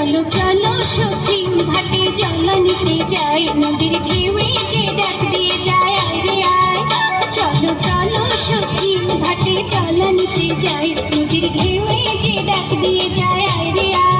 চলো চলো সখী ঘাটে জল নিতে যাই, নদীর ঢেউয়ে যে ডাক দিয়ে যায় আয় রে আয়। চলো চলো সখী ঘাটে জল নিতে যাই, নদীর ঢেউয়ে যে ডাক দিয়ে যায় আয় রে আয়।